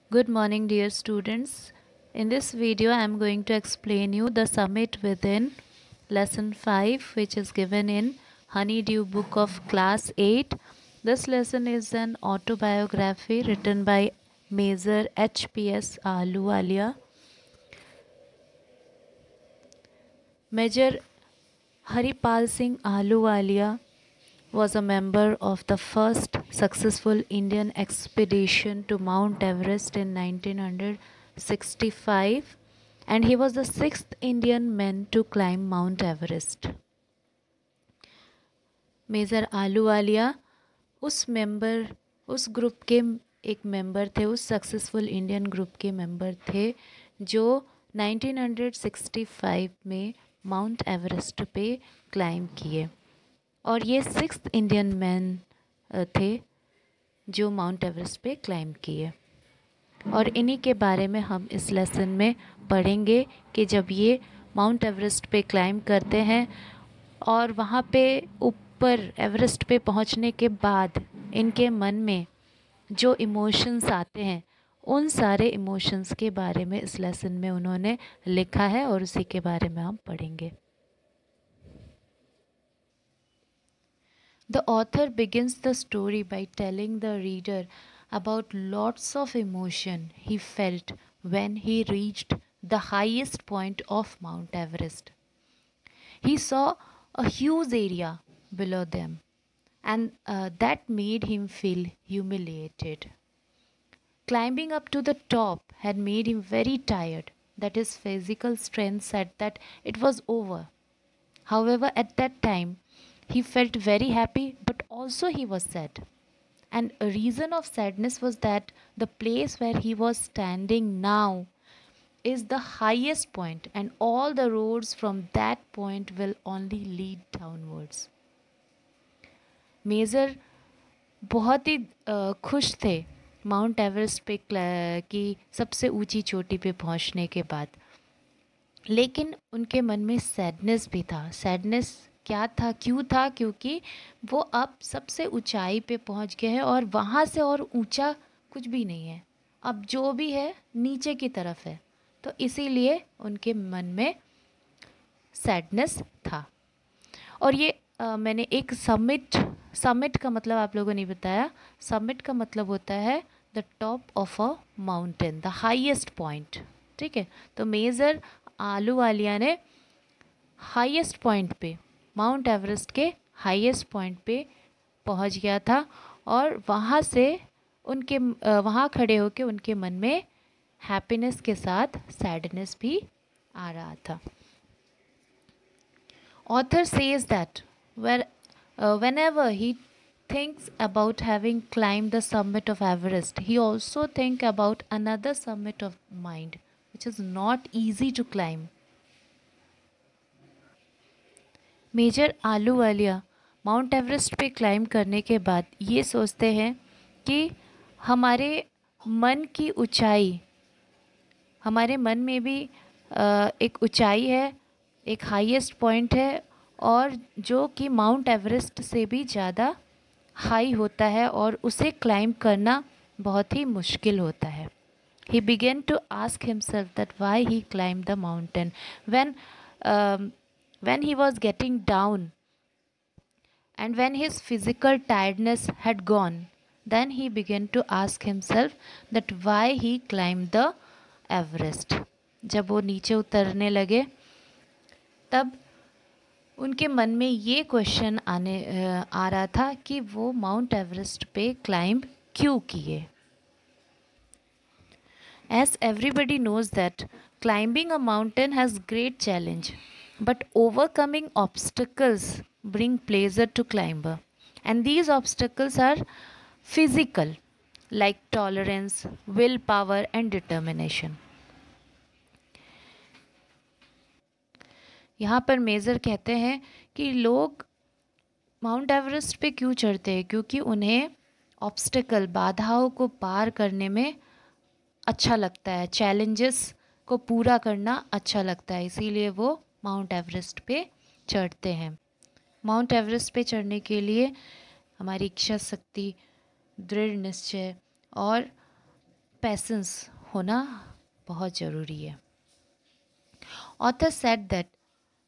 Good morning, dear students. In this video, I am going to explain you the summit within lesson 5, which is given in Honeydew book of class 8. This lesson is an autobiography written by Major H.P.S. Ahluwalia. Major Haripal Singh Ahluwalia was a member of the first successful Indian expedition to Mount Everest in 1965, and he was the sixth Indian man to climb Mount Everest. Major Ahluwalia उस group के एक member थे, उस successful Indian group के member थे जो 1965 में mount Everest पे क्लाइंब किए, और ये सिक्स्थ इंडियन मैन थे जो माउंट एवरेस्ट पे क्लाइंब किए। और इन्हीं के बारे में हम इस लेसन में पढ़ेंगे कि जब ये माउंट एवरेस्ट पे क्लाइंब करते हैं और वहाँ पे ऊपर एवरेस्ट पे पहुँचने के बाद इनके मन में जो इमोशंस आते हैं, उन सारे इमोशंस के बारे में इस लेसन में उन्होंने लिखा है और उसी के बारे में हम पढ़ेंगे। The author begins the story by telling the reader about lots of emotion he felt when he reached the highest point of Mount Everest. He saw a huge area below them, and that made him feel humiliated. Climbing up to the top had made him very tired, that his physical strength said that it was over. However, at that time, he felt very happy, but also he was sad. And a reason of sadness was that the place where he was standing now is the highest point, and all the roads from that point will only lead downwards. Major बहुत ही खुश थे mount Everest पे की सबसे ऊंची चोटी पे पहुंचने के बाद, लेकिन उनके मन में सैडनेस भी था। सैडनेस क्या था, क्यों था? क्योंकि वो अब सबसे ऊंचाई पे पहुंच गए हैं और वहाँ से और ऊंचा कुछ भी नहीं है, अब जो भी है नीचे की तरफ है, तो इसीलिए उनके मन में सैडनेस था। और ये मैंने एक समिट का मतलब आप लोगों ने बताया। समिट का मतलब होता है the top of a mountain, the highest point. ठीक है, तो मेजर आलूवालिया ने हाईएस्ट पॉइंट पे, माउंट एवरेस्ट के हाईएस्ट पॉइंट पे पहुंच गया था, और वहाँ से उनके वहाँ खड़े होके उनके मन में हैप्पीनेस के साथ सैडनेस भी आ रहा था। Author says that whenever he thinks about having climbed the summit of Everest, he also think about another summit of mind, which is not easy to climb. Major Ahluwalia Mount Everest पे climb करने के बाद ये सोचते हैं कि हमारे मन की ऊंचाई, हमारे मन में भी एक ऊंचाई है, एक हाईएस्ट पॉइंट है, और जो कि माउंट एवरेस्ट से भी ज़्यादा हाई होता है और उसे क्लाइंब करना बहुत ही मुश्किल होता है। He began to ask himself that why he climbed the mountain. When he was getting down and when his physical tiredness had gone, then he began to ask himself that why he climbed the Everest. जब वो नीचे उतरने लगे तब उनके मन में ये क्वेश्चन आ रहा था कि वो माउंट एवरेस्ट पे क्लाइंब क्यों किए। As everybody knows that climbing a mountain has great challenge, but overcoming obstacles bring pleasure to climber, and these obstacles are physical, like tolerance, willpower and determination. यहाँ पर major कहते हैं कि लोग mount Everest पे क्यों चढ़ते हैं, क्योंकि उन्हें ऑब्स्टिकल, बाधाओं को पार करने में अच्छा लगता है, चैलेंजेस को पूरा करना अच्छा लगता है, इसीलिए वो माउंट एवरेस्ट पे चढ़ते हैं। माउंट एवरेस्ट पे चढ़ने के लिए हमारी इच्छा शक्ति, दृढ़ निश्चय और पेशेंस होना बहुत ज़रूरी है। Author said that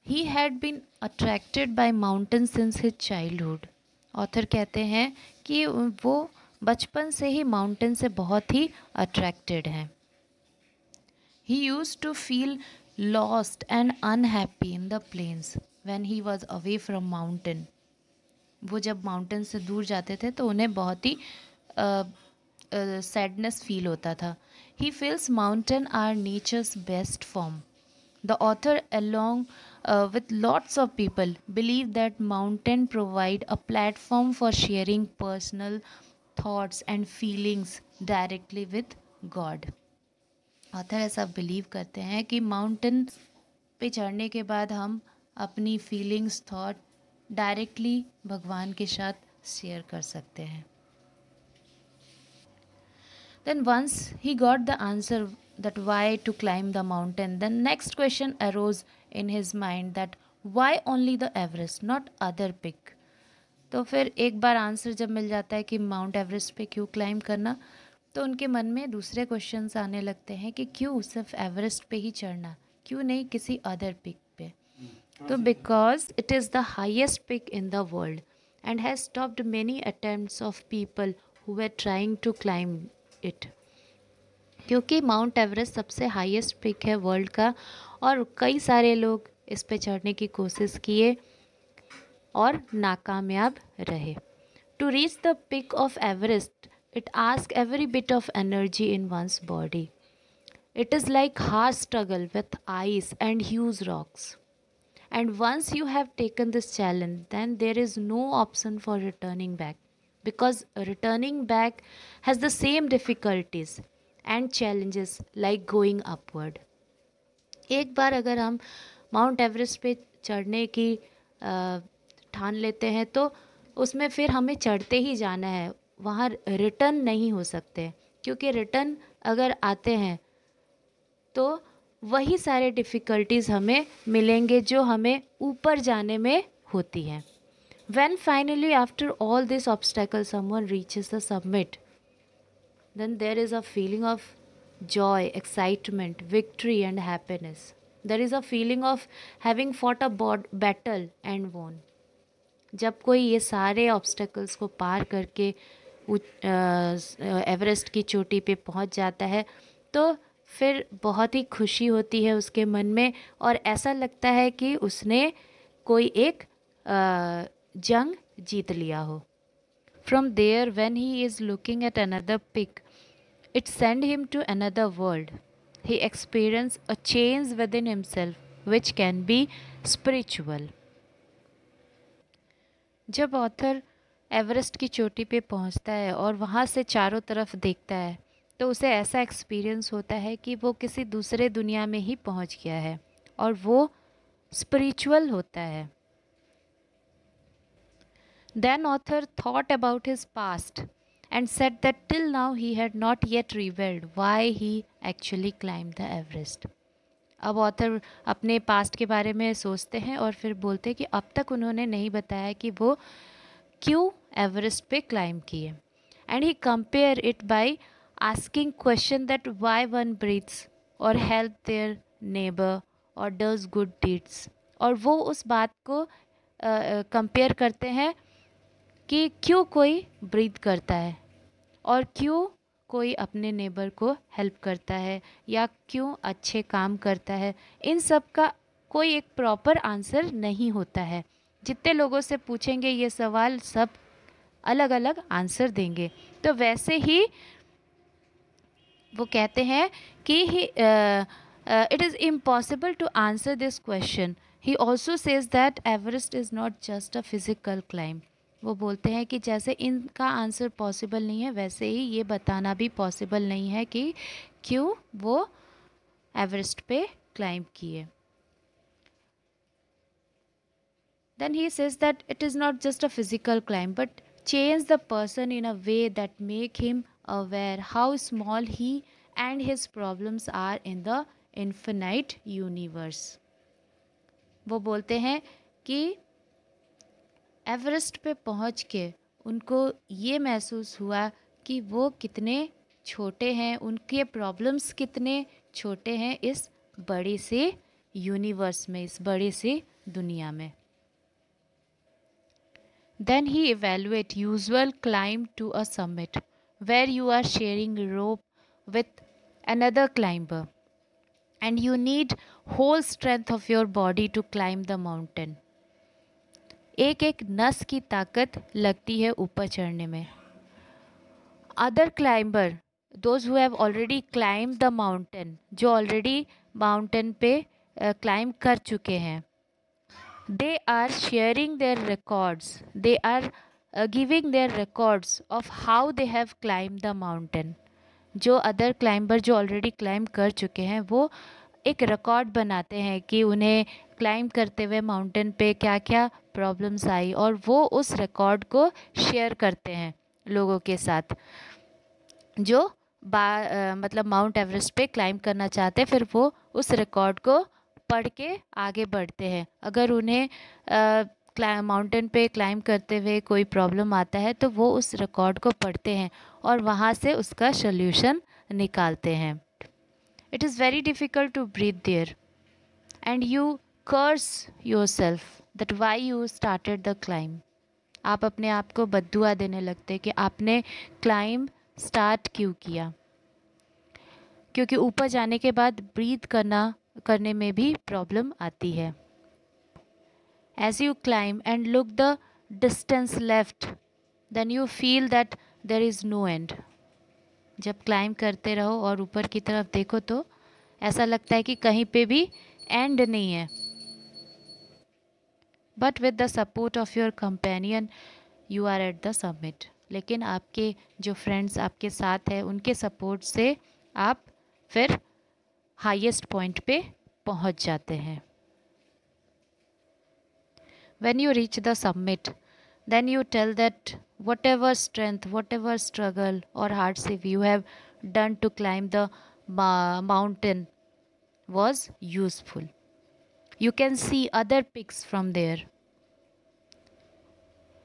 he had been attracted by mountain since his childhood. Author कहते हैं कि वो बचपन से ही माउंटेन से बहुत ही अट्रैक्टेड हैं। He used to feel lost and unhappy in the plains when he was away from mountain. वो जब माउंटेन से दूर जाते थे तो उन्हें बहुत ही सैडनेस फील होता था। He feels mountain are nature's best form. The author, along with lots of people, believe that mountain provide a platform for sharing personal thoughts and feelings directly with God. Author ऐसा believe करते हैं कि mountain पे चढ़ने के बाद हम अपनी फीलिंग्स थॉट डायरेक्टली भगवान के साथ शेयर कर सकते हैं। Then once he got the answer that why to climb the mountain, then next question arose in his mind that why only the Everest not other peak. तो फिर एक बार answer जब मिल जाता है कि माउंट एवरेस्ट पे क्यों क्लाइम करना, तो उनके मन में दूसरे क्वेश्चंस आने लगते हैं कि क्यों सिर्फ एवरेस्ट पे ही चढ़ना, क्यों नहीं किसी अदर पिक पे। तो because it is the highest peak in the world and has stopped many attempts of people who were trying to climb it. क्योंकि माउंट एवरेस्ट सबसे हाईएस्ट पिक है वर्ल्ड का और कई सारे लोग इस पे चढ़ने की कोशिश किए और नाकामयाब रहे। To reach the peak of Everest it asks every bit of energy in one's body. It is like hard struggle with ice and huge rocks. And once you have taken this challenge, then there is no option for returning back. Because returning back has the same difficulties and challenges like going upward. एक बार अगर हम mount Everest पे चढ़ने की ठान लेते हैं तो उसमें फिर हमें चढ़ते ही जाना है, वहाँ रिटर्न नहीं हो सकते। क्योंकि रिटर्न अगर आते हैं तो वही सारे डिफ़िकल्टीज़ हमें मिलेंगे जो हमें ऊपर जाने में होती हैं। When finally after all this obstacle someone reaches the summit, then there is a feeling of joy, excitement, victory and happiness. There is a feeling of having fought a battle and won. जब कोई ये सारे obstacles को पार करके Everest की चोटी पे पहुंच जाता है तो फिर बहुत ही खुशी होती है उसके मन में और ऐसा लगता है कि उसने कोई एक जंग जीत लिया हो। From there when he is looking at another peak, it send him to another world. He experience a change within himself which can be spiritual. जब ऑथर एवरेस्ट की चोटी पे पहुंचता है और वहाँ से चारों तरफ देखता है तो उसे ऐसा एक्सपीरियंस होता है कि वो किसी दूसरे दुनिया में ही पहुंच गया है और वो स्पिरिचुअल होता है। Then author thought about his past and said that till now he had not yet revealed why he actually climb the Everest. अब ऑथर अपने पास्ट के बारे में सोचते हैं और फिर बोलते हैं कि अब तक उन्होंने नहीं बताया कि वो क्यों एवरेस्ट पे क्लाइंब किए। And he compare it by asking question that why one breathes or help their neighbour or does good deeds. और वो उस बात को कंपेयर करते हैं कि क्यों कोई ब्रीथ करता है और क्यों कोई अपने नेबर को हेल्प करता है या क्यों अच्छे काम करता है। इन सब का कोई एक प्रॉपर आंसर नहीं होता है। जितने लोगों से पूछेंगे ये सवाल सब अलग अलग आंसर देंगे। तो वैसे ही वो कहते हैं कि it is impossible to answer this question. He also says that Everest is not just a physical climb. वो बोलते हैं कि जैसे इनका आंसर पॉसिबल नहीं है वैसे ही ये बताना भी पॉसिबल नहीं है कि क्यों वो एवरेस्ट पे क्लाइंब किए। Then he says that it is not just a physical climb but change the person in a way that make him aware how small he and his problems are in the infinite universe. वो बोलते हैं कि Everest पे पहुंच के उनको ये महसूस हुआ कि वो कितने छोटे हैं, उनके प्रॉब्लम्स कितने छोटे हैं इस बड़े से यूनिवर्स में, इस बड़े से दुनिया में. Then he evaluate usual climb to a summit where you are sharing rope with another climber and you need whole strength of your body to climb the mountain. एक एक नस की ताकत लगती है ऊपर चढ़ने में. Other climber, those who have already climbed the mountain, जो already mountain पे climb कर चुके हैं, they are sharing their records, they are giving their records of how they have climbed the mountain. जो अदर क्लाइंबर जो already climb कर चुके हैं वो एक रिकॉर्ड बनाते हैं कि उन्हें क्लाइंब करते हुए माउंटेन पे क्या क्या प्रॉब्लम्स आई, और वो उस रिकॉर्ड को शेयर करते हैं लोगों के साथ जो मतलब माउंट एवरेस्ट पे क्लाइंब करना चाहते हैं. फिर वो उस रिकॉर्ड को पढ़ के आगे बढ़ते हैं. अगर उन्हें माउंटेन पे क्लाइंब करते हुए कोई प्रॉब्लम आता है तो वो उस रिकॉर्ड को पढ़ते हैं और वहाँ से उसका सल्यूशन निकालते हैं. It is very difficult to breathe there and you curse yourself that why you started the climb. आप अपने आप को बद्दुआ देने लगते हैं कि आपने क्लाइंब स्टार्ट क्यों किया, क्योंकि ऊपर जाने के बाद ब्रीथ करने में भी प्रॉब्लम आती है. As you climb and look the distance left, then you feel that there is no end. जब क्लाइंब करते रहो और ऊपर की तरफ देखो तो ऐसा लगता है कि कहीं पे भी एंड नहीं है. But with the support of your companion, you are at the summit. लेकिन आपके जो फ्रेंड्स आपके साथ हैं उनके सपोर्ट से आप फिर हाईएस्ट पॉइंट पे पहुंच जाते हैं. When you reach the summit, then you tell that whatever strength, whatever struggle or hardship you have done to climb the mountain was useful. You can see other peaks from there.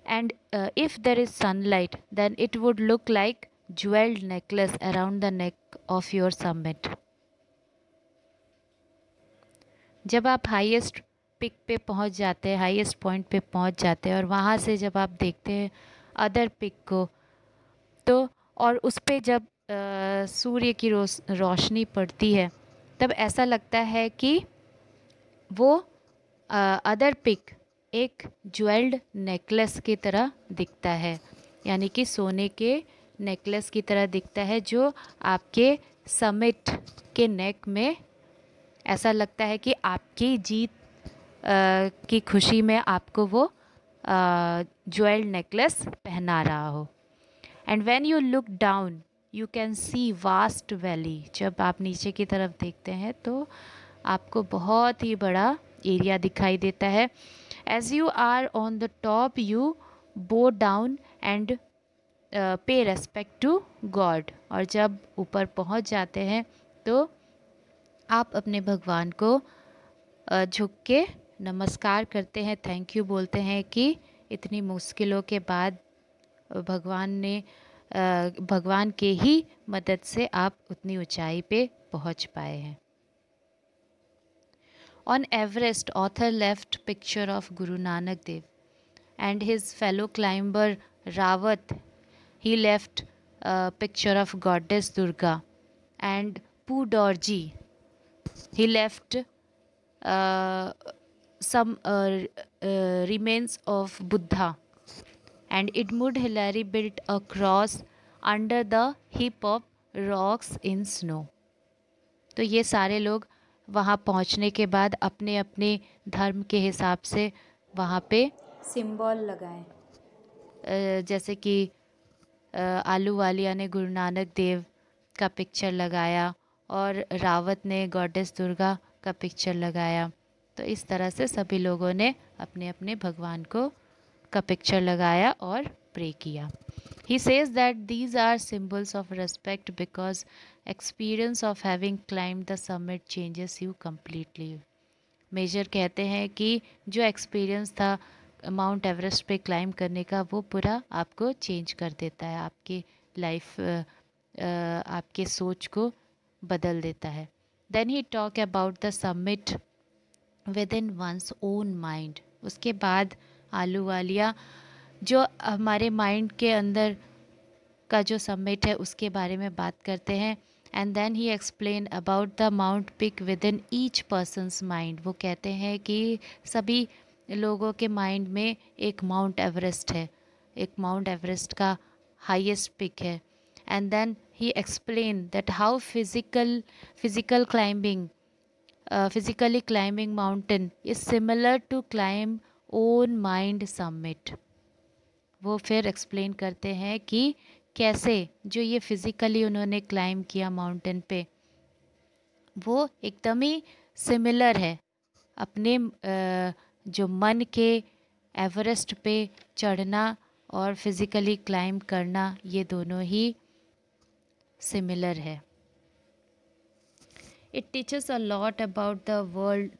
And if there is sunlight, then it would look like jeweled necklace around the neck of your summit. जब आप highest pick पे पहुंच जाते हैं, highest point पे पहुंच जाते हैं और वहाँ से जब आप देखते हैं अदर पिक को तो और उस पे जब सूर्य की रोशनी पड़ती है तब ऐसा लगता है कि वो अदर पिक एक ज्वेल्ड नेकलेस की तरह दिखता है, यानी कि सोने के नेकलेस की तरह दिखता है जो आपके समिट के नेक में ऐसा लगता है कि आपकी जीत की खुशी में आपको वो ज्वेल्ड नेकलेस पहना रहा हो. And when you look down you can see vast valley. जब आप नीचे की तरफ देखते हैं तो आपको बहुत ही बड़ा एरिया दिखाई देता है. As you are on the top you bow down and pay respect to God. और जब ऊपर पहुंच जाते हैं तो आप अपने भगवान को झुक के नमस्कार करते हैं, थैंक यू बोलते हैं कि इतनी मुश्किलों के बाद भगवान के ही मदद से आप उतनी ऊंचाई पे पहुंच पाए हैं. On Everest, author left picture of Guru Nanak Dev and his fellow climber Rawat. He left a picture of goddess Durga and Poo Dorji. He left some remains of Buddha. And Edmund Hillary built a cross under the heap of rocks in snow. तो ये सारे लोग वहाँ पहुँचने के बाद अपने अपने धर्म के हिसाब से वहाँ पे सिंबल लगाएं. जैसे कि आलू वालिया ने गुरु नानक देव का पिक्चर लगाया और रावत ने गॉडेस दुर्गा का पिक्चर लगाया. तो इस तरह से सभी लोगों ने अपने अपने भगवान का पिक्चर लगाया और प्रे किया. He says that these are symbols of respect because experience of having climbed the summit changes you completely. मेजर कहते हैं कि जो एक्सपीरियंस था माउंट एवरेस्ट पे क्लाइंब करने का वो पूरा आपको चेंज कर देता है, आपकी लाइफ आपके सोच को बदल देता है. Then he talk about the summit within one's own mind. उसके बाद आलू वालिया जो हमारे माइंड के अंदर का जो समिट है उसके बारे में बात करते हैं. And then he explain about the mount peak within each person's mind. वो कहते हैं कि सभी लोगों के माइंड में एक माउंट एवरेस्ट है, एक माउंट एवरेस्ट का हाईएस्ट पिक है. And then he explain that how physically climbing mountain is similar to climb own mind summit. वो फिर एक्सप्लेन करते हैं कि कैसे जो ये फिज़िकली उन्होंने क्लाइम किया माउंटेन पे, वो एकदम ही सिमिलर है अपने जो मन के एवरेस्ट पे चढ़ना और फिज़िकली क्लाइम करना, ये दोनों ही सिमिलर है. It teaches a lot about the world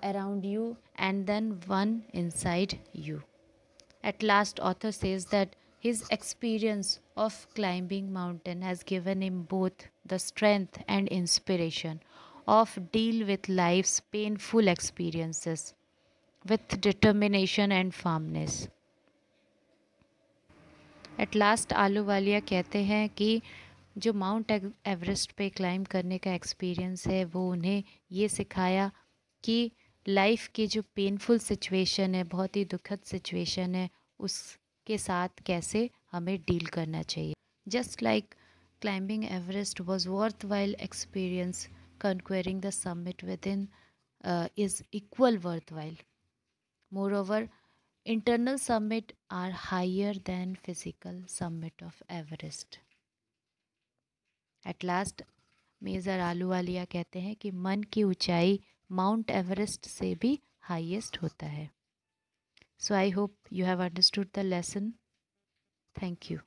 around you and then one inside you. At last, author says that his experience of climbing mountain has given him both the strength and inspiration of deal with life's painful experiences with determination and firmness. At last, Ahluwalia कहते हैं कि जो mount Everest पे climb करने का experience है वो उन्हें ये सिखाया कि लाइफ की जो पेनफुल सिचुएशन है, बहुत ही दुखद सिचुएशन है, उसके साथ कैसे हमें डील करना चाहिए. Just like climbing Everest was worth while experience, conquering the summit within is equal worthwhile. Moreover, internal summit are higher than physical summit of Everest. At last, major Ahluwalia कहते हैं कि मन की ऊंचाई माउंट एवरेस्ट से भी हाईएस्ट होता है. So I hope you have understood the lesson. Thank you.